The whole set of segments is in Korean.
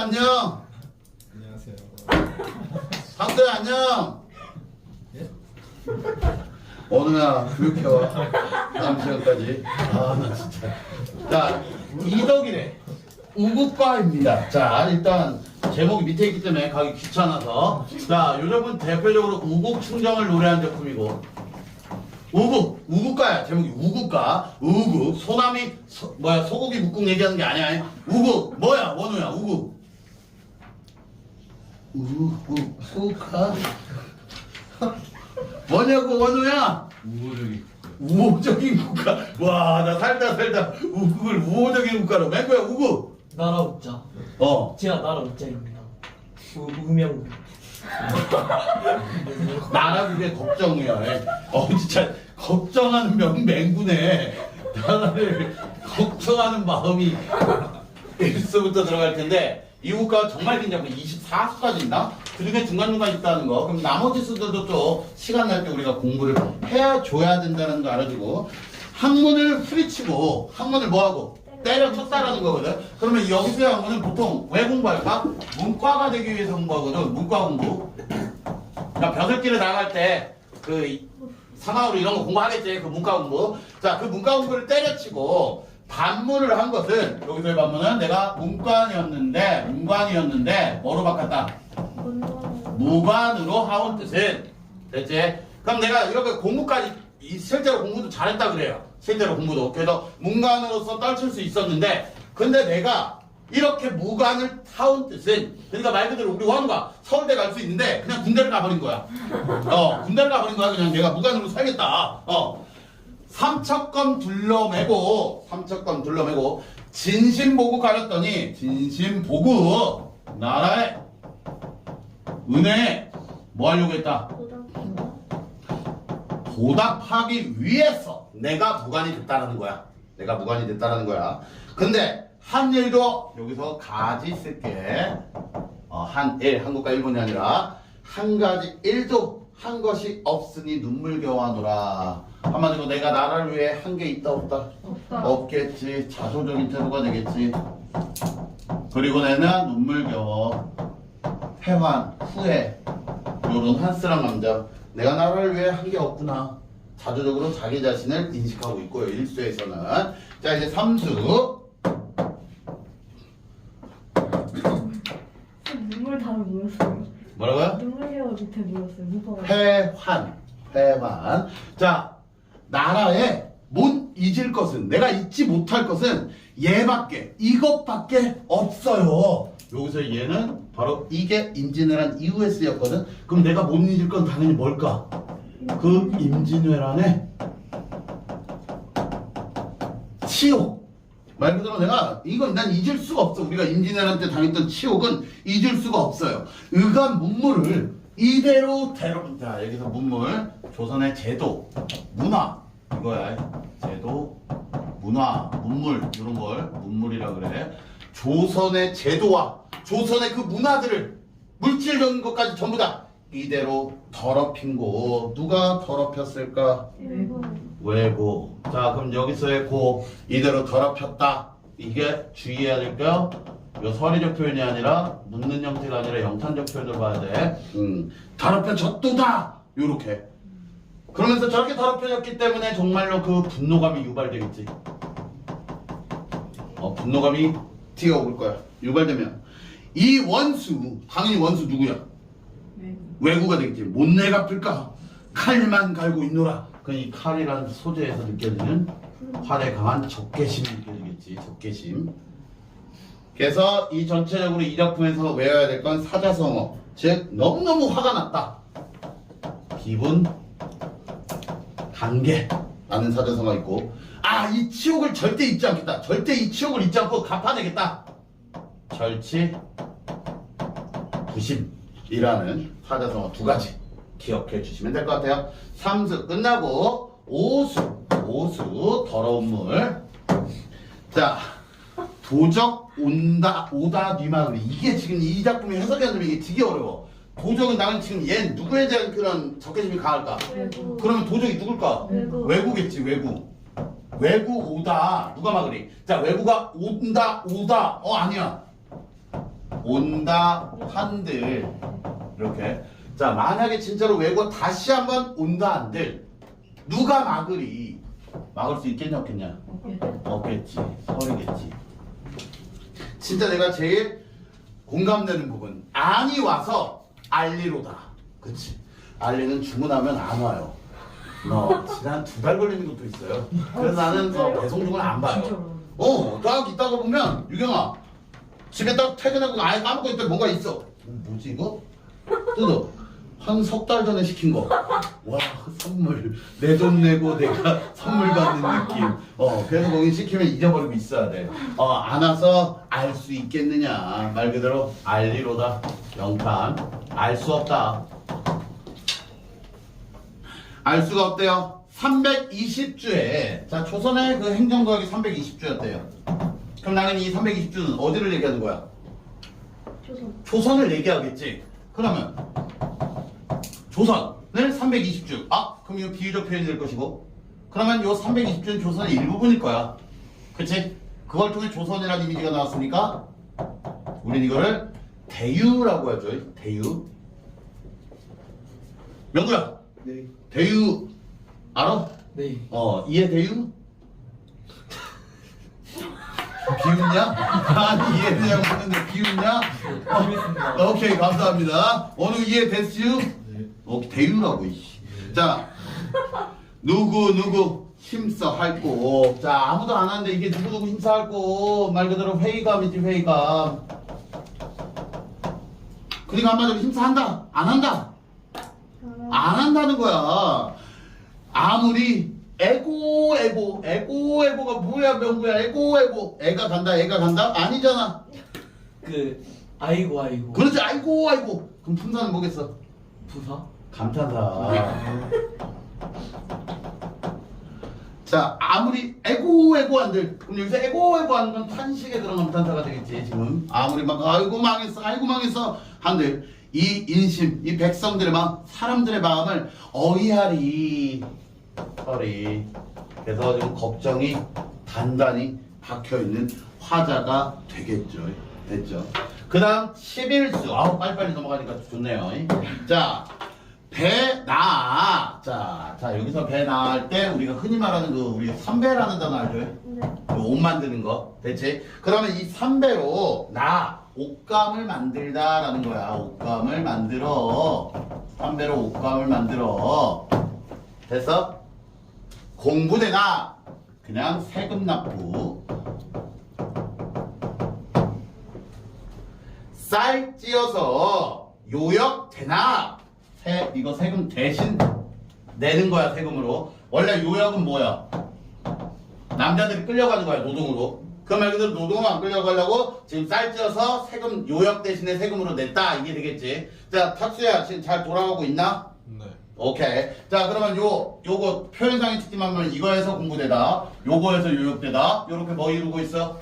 안녕. 안녕하세요. 상수야 안녕. 예? 어느나 교육해와 다음 시간까지. 아 나 진짜. 자 이덕이래. 우국과입니다. 자 일단 제목이 밑에 있기 때문에 가기 귀찮아서. 자 요즘은 대표적으로 우국 충정을 노래한 작품이고. 우국가야. 제목이 우국가. 우국 소남이 소고기 묵국 얘기하는 게 아니야. 우국 뭐야 원우야 우국. 우국가 뭐냐고 원우야. 우호적인 국가. 와 나 살다 우국을 우호적인 국가로 맨 거야 우국. 나라 웃자. 제가 나라 웃자입니다. 우명. 나라 그게 걱정이야. 진짜 걱정하는 맹군에 나라를 걱정하는 마음이 1수부터 들어갈 텐데 이 국가가 정말 긴 작품 24수까지 있나? 그중에 중간중간 있다는 거. 그럼 나머지 수들도 또 시간 날 때 우리가 공부를 해줘야 된다는 거 알아주고 학문을 후리치고 학문을 뭐하고? 때려쳤다라는 거거든. 그러면 여기서의 학문은 보통 왜 공부할까? 문과가 되기 위해서 공부하거든. 문과 공부. 그러니까 벼슬길에 나갈 때 그 상하으로 이런 거 공부하겠지. 그 문과 공부. 자, 그 문과 공부를 때려치고 반문을 한 것은 여기서의 반문은 내가 문관이었는데 뭐로 바꿨다? 무관으로 하온 뜻은 됐지? 그럼 내가 이렇게 공부까지 실제로 공부도 잘했다 그래요. 실제로 공부도. 그래서 문관으로서 떨칠 수 있었는데 근데 내가 이렇게 무관을 타온 뜻은 그러니까 말 그대로 우리 원우가 서울대 갈 수 있는데 그냥 군대를 가버린 거야. 군대를 가버린 거야. 그냥 내가 무관으로 살겠다. 삼척검 둘러매고 진심보고 가렸더니 진심보고 나라의 은혜에 뭐 하려고 했다? 보답하기 위해서 내가 무관이 됐다라는 거야. 근데 한 일도 여기서 가지 쓸게. 한국과 일본이 아니라 한 가지 일도 한 것이 없으니 눈물겨워하노라. 한마디로 내가 나라를 위해 한 게 있다 없다? 없겠지. 자조적인 태도가 되겠지. 그리고 내는 눈물겨워. 회환, 후회. 요런 한스랑 감정. 내가 나라를 위해 한 게 없구나. 자조적으로 자기 자신을 인식하고 있고요. 1수에서는. 자 이제 3수. 눈물 다음에 뭐였어요? 뭐라고요? 눈물겨워 밑에 뭐였어요? 무서워. 회환. 자, 나라에 못 잊을 것은, 내가 잊지 못할 것은 얘밖에, 이것밖에 없어요. 여기서 얘는 바로 이게 임진왜란 이후에 쓰였거든. 그럼 내가 못 잊을 건 당연히 뭘까? 그 임진왜란의 치욕. 말 그대로 내가 이건 난 잊을 수가 없어. 우리가 임진왜란 때 당했던 치욕은 잊을 수가 없어요. 의관 문물을 이대로 자 여기서 문물 조선의 제도 문화 이거야. 제도 문화 문물 이런 걸 문물이라 그래. 조선의 제도와 조선의 그 문화들을 물질적인 것까지 전부 다 이대로 더럽힌 거. 누가 더럽혔을까? 외고. 자 그럼 여기서의 고 이대로 더럽혔다. 이게 주의해야 될까요? 이거 서리적 표현이 아니라 묻는 형태가 아니라 영탄적 표현을 봐야 돼. 더럽혀졌도다. 요렇게. 그러면서 저렇게 더럽혀졌기 때문에 정말로 그 분노감이 유발되겠지. 분노감이 튀어오를 거야. 유발되면 이 원수 당연히 원수 누구야? 외구가 되겠지. 못내 갚을까? 칼만 갈고 있노라. 그 이 칼이라는 소재에서 느껴지는 활에 강한 적개심이 느껴지겠지. 적개심. 그래서 이 전체적으로 이 작품에서 외워야 될 건 사자성어. 즉 너무너무 화가 났다. 기분, 단계라는 사자성어가 있고 이 치욕을 절대 잊지 않겠다. 절대 이 치욕을 잊지 않고 갚아내겠다. 절치, 부심이라는 사자성어 두 가지 기억해 주시면 될 것 같아요. 3수 끝나고 5수 더러운 물. 자 도적 오다 뒤마무리. 이게 지금 이 작품의 해석이 안 되면 이게 되게 어려워. 도적은 나는 지금 얘 누구에 대한 그런 적개심이 강할까? 외국. 그러면 도적이 누굴까? 외국. 외구겠지. 외구 오다 누가 막으리? 자 외구가 온다 아니야. 온다 한들 이렇게. 자, 만약에 진짜로 외고 다시 한번 온다 한들 누가 막으리? 막을 수 있겠냐 없겠냐? 없겠지. 서리겠지. 진짜 내가 제일 공감되는 부분. 안이 와서 알리로다. 그치? 알리는 주문하면 안 와요. 지난 2달 걸리는 것도 있어요. 그래서 나는 배송 중을 안 봐요. 딱 있다가 보면 유경아 집에 딱 퇴근하고 아예 까먹고 있다 뭔가 있어. 뭐지 이거? 뜯어. 한 3달 전에 시킨 거. 와, 선물. 내 돈 내고 내가 선물 받는 느낌. 그래서 거기 시키면 잊어버리고 있어야 돼. 안 와서 알 수 있겠느냐. 말 그대로 알리로다. 영탄. 알 수 없다. 알 수가 없대요. 320주에 자, 조선의 그 행정구역이 320주였대요. 그럼 당연히 이 320주는 어디를 얘기하는 거야? 조선을 얘기하겠지. 그러면 조선을 320주. 그럼 이거 비유적 표현이 될 것이고. 그러면 이 320주는 조선의 일부분일 거야. 그치? 그걸 통해 조선이라는 이미지가 나왔으니까 우린 이거를 대유라고 하죠. 대유. 명구야. 네. 대유 알아? 네. 이해 대유? 비웃냐? 아니 이해되냐고 묻는데 비웃냐? 재밌습니다. 오케이 감사합니다. 어느 이해됐슈? 네. 대유라고 이씨. 자 누구 힘써 할고. 자 아무도 안 하는데 이게 누구 힘써 할고. 말 그대로 회의감이지 회의감. 그러니까 한마디로 힘써 한다? 안 한다? 안 한다는 거야. 아무리 에고가 뭐야 명구야. 에고 애가 간다 아니잖아. 아이고 그렇지. 아이고 그럼 품사는 뭐겠어? 부사? 감탄사. 자 아무리 에고 한들 그럼 여기서 에고 하는 건 탄식에 들어간 감탄사가 되겠지. 지금 아무리 막 아이고 망했어 한들 이 인심 이 백성들의 마음 사람들의 마음을 어이하리. 그래서 지금 걱정이 단단히 박혀있는 화자가 되겠죠. 됐죠. 그 다음 11수. 빨리빨리 넘어가니까 좋네요. 자 배나. 자 여기서 배나 할 때 우리가 흔히 말하는 우리 삼배라는 단어 알죠? 네. 옷 만드는 거. 됐지? 그러면 이 삼배로 옷감을 만들다라는 거야. 옷감을 만들어. 삼배로 옷감을 만들어. 됐어? 공부되나? 그냥 세금 납부. 쌀 찌어서 요역되나? 이거 세금 대신 내는 거야. 세금으로. 원래 요역은 뭐야? 남자들이 끌려가는 거야. 노동으로. 그 말 그대로 노동을 안 끌려가려고 지금 쌀 찌어서 세금 요역 대신에 세금으로 냈다. 이게 되겠지. 자 탁수야 지금 잘 돌아가고 있나? 네. 오케이. 자 그러면 요거 표현상의 특징하면 이거에서 공부되다. 요거에서 요역되다. 요렇게 뭐 이루고 있어?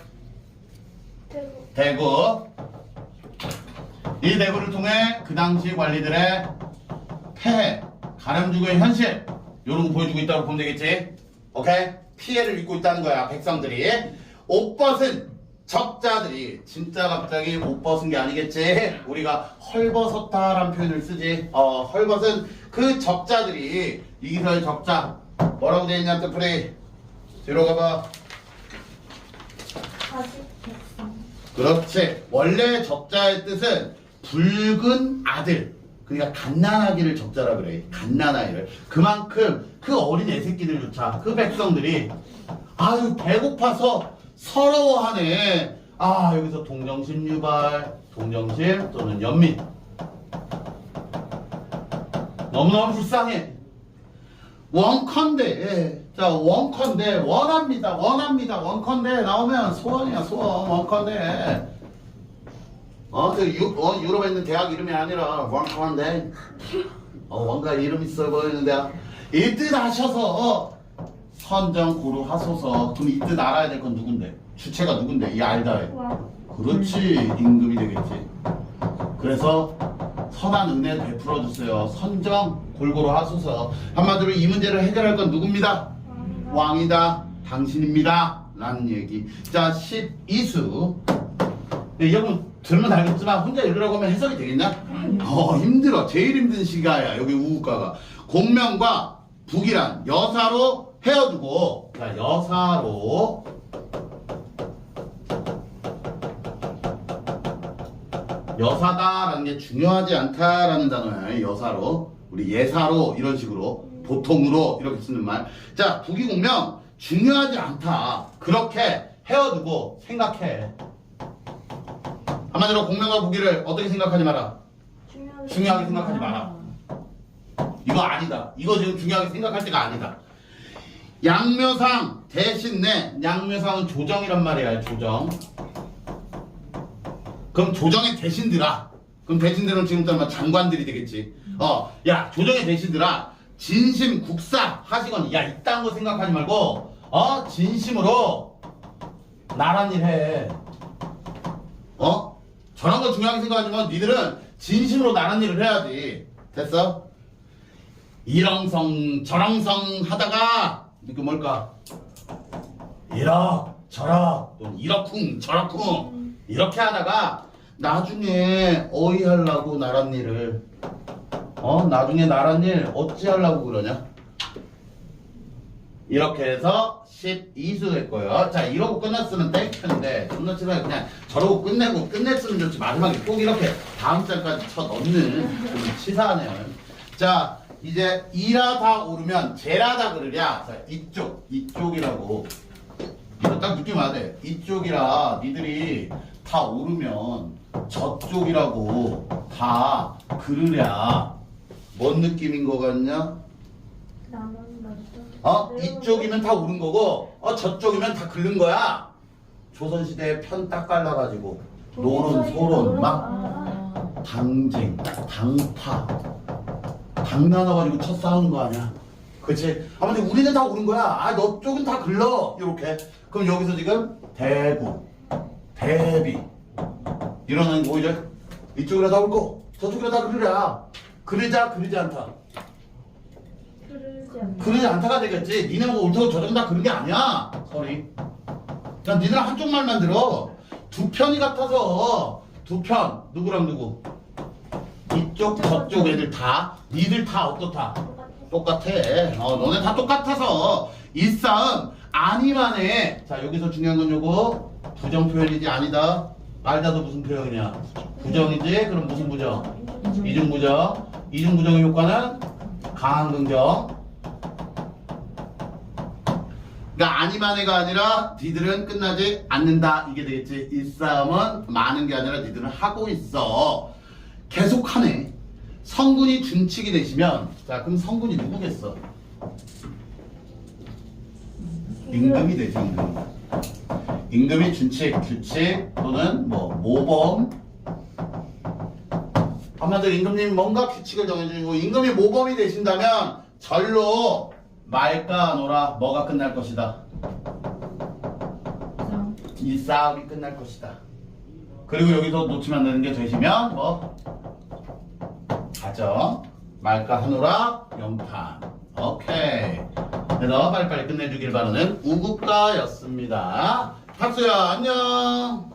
대구. 이 대구를 통해 그 당시 관리들의 폐해, 가렴주거의 현실 요런 거 보여주고 있다고 보면 되겠지. 오케이? 피해를 입고 있다는 거야 백성들이. 옷 벗은 적자들이. 진짜 갑자기 옷 벗은 게 아니겠지. 우리가 헐벗었다라는 표현을 쓰지. 헐벗은 그 적자들이. 이기서의 적자 뭐라고 되어 있냐 뜻풀이. 뒤로 가봐. 그렇지. 원래 적자의 뜻은 붉은 아들. 그러니까 갓난아기를 적자라 그래. 갓난아이를. 그만큼 그 어린 애새끼들조차 그 백성들이 아유 배고파서 서러워하네. 여기서 동정심 유발, 동정심 또는 연민. 너무너무 불쌍해. 원컨대. 자 원컨대 원합니다. 원컨대 나오면 소원이야 소원. 원컨대. 유럽에 있는 대학 이름이 아니라 원컨대. 뭔가 이름 있어 보이는 대학. 이 뜻 아셔서 선정 고루 하소서. 그럼 이 뜻 알아야 될 건 누군데? 주체가 누군데? 이 알다에. 그렇지. 임금이 되겠지. 그래서 선한 은혜 베풀어 주세요. 선정 골고루 하소서. 한마디로 이 문제를 해결할 건 누굽니다? 왕이다. 당신입니다. 라는 얘기. 자 12수. 여러분 들으면 알겠지만 혼자 읽으라고 하면 해석이 되겠냐? 힘들어. 제일 힘든 시가야 여기 우국가가. 공명과 북이란 여사로 헤어두고, 자 여사로 여사다라는 게 중요하지 않다라는 단어야. 여사로, 우리 예사로 이런 식으로 보통으로 이렇게 쓰는 말. 자 북이 공명 중요하지 않다 그렇게 헤어두고 생각해. 한마디로 공명과 북이를 어떻게 생각하지 마라. 중요하게 생각하지 마라. 이거 아니다. 이거 지금 중요하게 생각할 때가 아니다. 양묘상 대신 내. 양묘상은 조정이란 말이야. 조정. 그럼 조정의 대신들아. 그럼 대신들은 지금부터 장관들이 되겠지. 야 조정의 대신들아. 진심 국사 하시건 야 이딴 거 생각하지 말고 진심으로 나란 일 해. 저런 거 중요하게 생각하지만 니들은 진심으로 나란 일을 해야지. 됐어? 이렁성 저렁성 하다가 이게 뭘까? 이럭저럭 또는 이러쿵 저러쿵 이렇게 하다가 나중에 어이하려고 나란 일을 나중에 나란 일 어찌하려고 그러냐? 이렇게 해서 12수 됐고요. 자 이러고 끝났으면 땡큐인데 존나 치사해. 그냥 저러고 끝내고 끝냈으면 좋지. 마지막에 꼭 이렇게 다음 장까지 쳐 넣는 좀 치사하네요. 자 이제 이라 다 오르면 제라다 그러랴. 자 이쪽이라고 이거 딱 느낌 와야 돼. 이쪽이라 니들이 다 오르면 저쪽이라고 다 그르랴. 뭔 느낌인 거 같냐? 이쪽이면 다 오른 거고 저쪽이면 다 긁는 거야. 조선시대에 편 딱 갈라가지고 노론 소론 막 당쟁 당파 당 나눠가지고 쳐 싸우는 거 아니야. 그치? 아무튼 우리는 다 오른 거야. 너 쪽은 다 글러 이렇게. 그럼 여기서 지금 대구 대비 이러는 뭐 이제 이쪽이라 다 옳고 저쪽이라 다 그르랴. 그러자 그러지 않다. 그러지 않다가 되겠지. 니네 뭐 옳다고 저쪽은 다 그런 게 아니야. 서리. 그냥 니들 한쪽 말만 들어. 두 편이 같아서 두 편. 누구랑 누구? 이쪽 저쪽 애들 다 니들 다 어떻다? 똑같아. 너네 다 똑같아서 이 싸움 아니만 해. 자 여기서 중요한 건 요거 부정 표현이지 아니다. 알다도 무슨 표현이냐? 부정이지? 그럼 무슨 부정? 이중부정. 이중부정의 효과는 강한 긍정. 그러니까 아니만 해가 아니라 니들은 끝나지 않는다 이게 되겠지. 이 싸움은 많은 게 아니라 니들은 하고 있어. 계속하네. 성군이 준칙이 되시면 자 그럼 성군이 누구겠어? 임금이 되죠. 임금이 준칙, 규칙 또는 뭐 모범. 한마디로 임금님 뭔가 규칙을 정해주시고 임금이 모범이 되신다면 절로 말까 노라 뭐가 끝날 것이다. 이 싸움이 끝날 것이다. 그리고 여기서 놓치면 안 되는 게 되시면 뭐 가정 말까 하노라 연판. 오케이. 그래서 빨리빨리 끝내주길 바라는 우국가였습니다. 학수야 안녕.